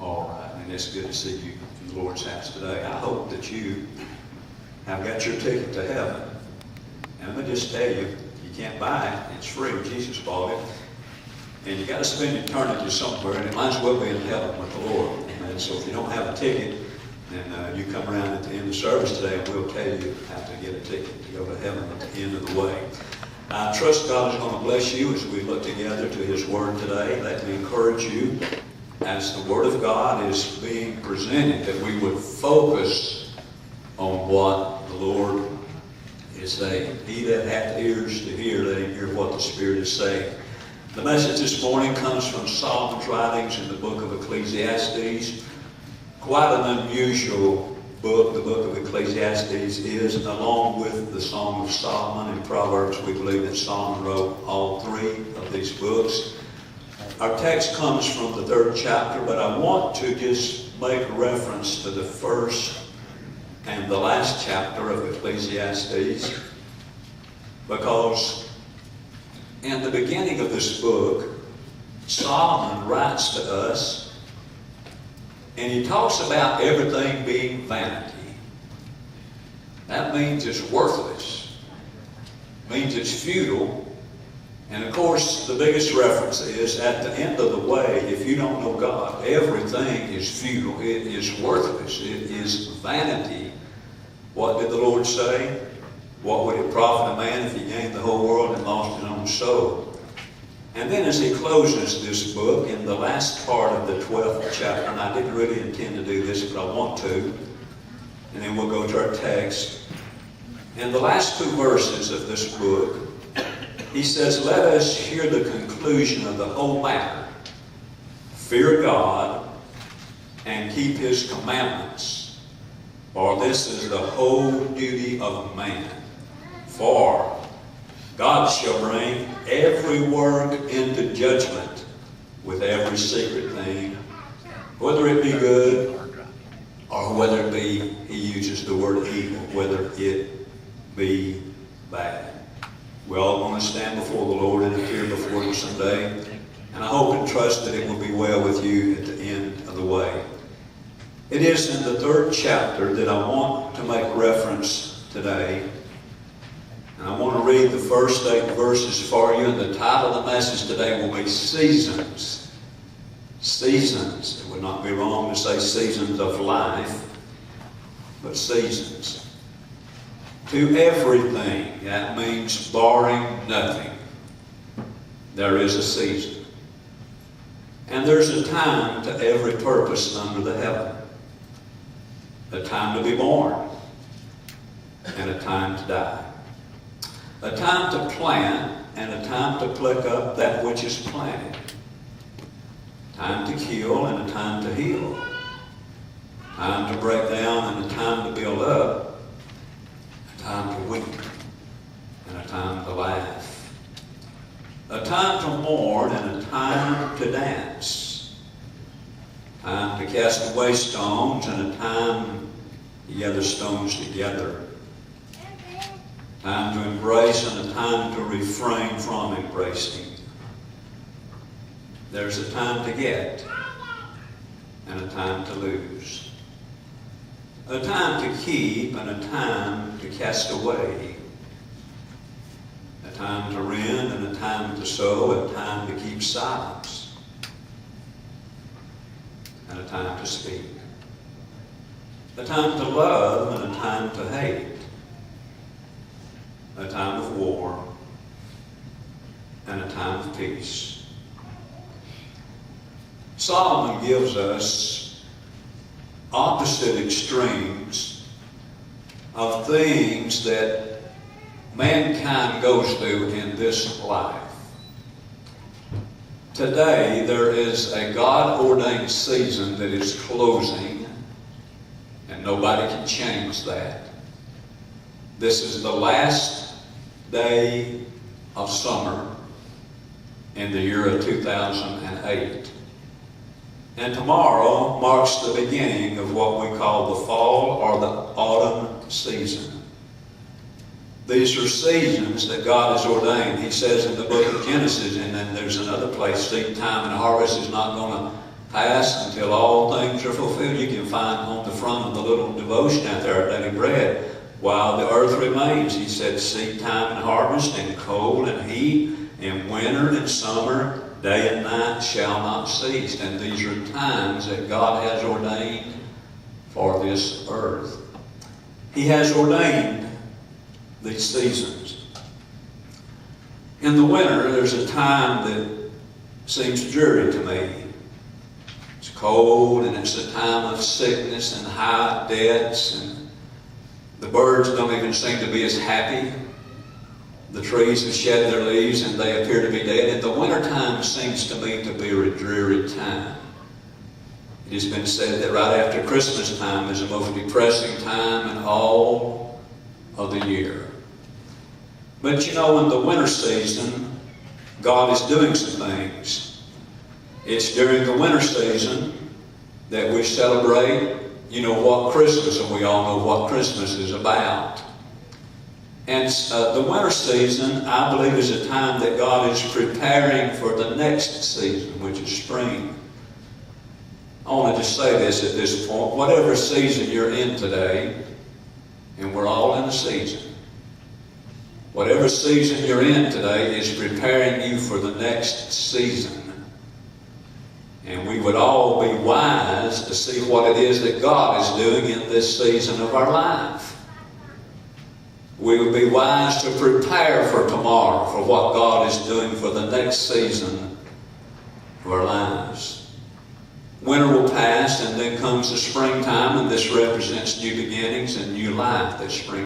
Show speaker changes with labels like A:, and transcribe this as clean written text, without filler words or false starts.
A: All right, and it's good to see you in the Lord's house today. I hope that you have got your ticket to heaven. And let me just tell you, you can't buy it. It's free. Jesus bought it. And you got to spend eternity somewhere, and it might as well be in heaven with the Lord. And so if you don't have a ticket, then you come around at the end of the service today, and we'll tell you how to get a ticket to go to heaven at the end of the way. I trust God is going to bless you as we look together to His Word today. Let me encourage you, as the Word of God is being presented, that we would focus on what the Lord is saying. He that hath ears to hear, let him hear what the Spirit is saying. The message this morning comes from Solomon's writings in the book of Ecclesiastes. Quite an unusual book, the book of Ecclesiastes is, and along with the Song of Solomon and Proverbs, we believe that Solomon wrote all three of these books. Our text comes from the 3rd chapter, but I want to just make reference to the first and the last chapter of Ecclesiastes, because in the beginning of this book, Solomon writes to us, and he talks about everything being vanity. That means it's worthless. It means it's futile. And of course, the biggest reference is at the end of the way, if you don't know God, everything is futile. It is worthless. It is vanity. What did the Lord say? What would it profit a man if he gained the whole world and lost his own soul? And then as he closes this book, in the last part of the 12th chapter, and I didn't really intend to do this, but I want to, and then we'll go to our text. In the last 2 verses of this book, he says, "Let us hear the conclusion of the whole matter. Fear God and keep His commandments, for this is the whole duty of man. For God shall bring every work into judgment with every secret thing, whether it be good or whether it be," he uses the word evil, "whether it be bad." We all want to stand before the Lord and appear before Him someday. And I hope and trust that it will be well with you at the end of the way. It is in the 3rd chapter that I want to make reference today. And I want to read the first 8 verses for you. And the title of the message today will be Seasons. Seasons. It would not be wrong to say seasons of life, but seasons. To everything, that means barring nothing, there is a season. And there's a time to every purpose under the heaven. A time to be born and a time to die. A time to plant and a time to pluck up that which is planted. Time to kill and a time to heal. Time to break down and a time to build up. A time to weep and a time to laugh. A time to mourn and a time to dance. Time to cast away stones and a time to gather stones together. Time to embrace and a time to refrain from embracing. There's a time to get and a time to lose. A time to keep and a time to cast away. A time to rend and a time to sow, a time to keep silence, and a time to speak. A time to love and a time to hate. A time of war and a time of peace. Solomon gives us opposite extremes of things that mankind goes through in this life. Today, there is a God-ordained season that is closing, and nobody can change that. This is the last day of summer in the year of 2008. And tomorrow marks the beginning of what we call the fall or the autumn season. These are seasons that God has ordained. He says in the book of Genesis, and then there's another place, seed time and harvest is not going to pass until all things are fulfilled. You can find on the front of the little devotion out there, Our Daily Bread, while the earth remains, he said, seed time and harvest, and cold and heat, and winter and summer, day and night shall not cease. And these are times that God has ordained for this earth. He has ordained these seasons. In the winter, there's a time that seems dreary to me. It's cold, and it's a time of sickness and high debts, and the birds don't even seem to be as happy. The trees have shed their leaves and they appear to be dead. And the wintertime seems to me to be a dreary time. It has been said that right after Christmas time is the most depressing time in all of the year. But you know, in the winter season, God is doing some things. It's during the winter season that we celebrate, what Christmas, and we all know what Christmas is about. And the winter season, I believe, is a time that God is preparing for the next season, which is spring. I want to just say this at this point. Whatever season you're in today, and we're all in a season, whatever season you're in today is preparing you for the next season. And we would all be wise to see what it is that God is doing in this season of our life. We would be wise to prepare for tomorrow, for what God is doing for the next season of our lives. Winter will pass, and then comes the springtime, and this represents new beginnings and new life that spring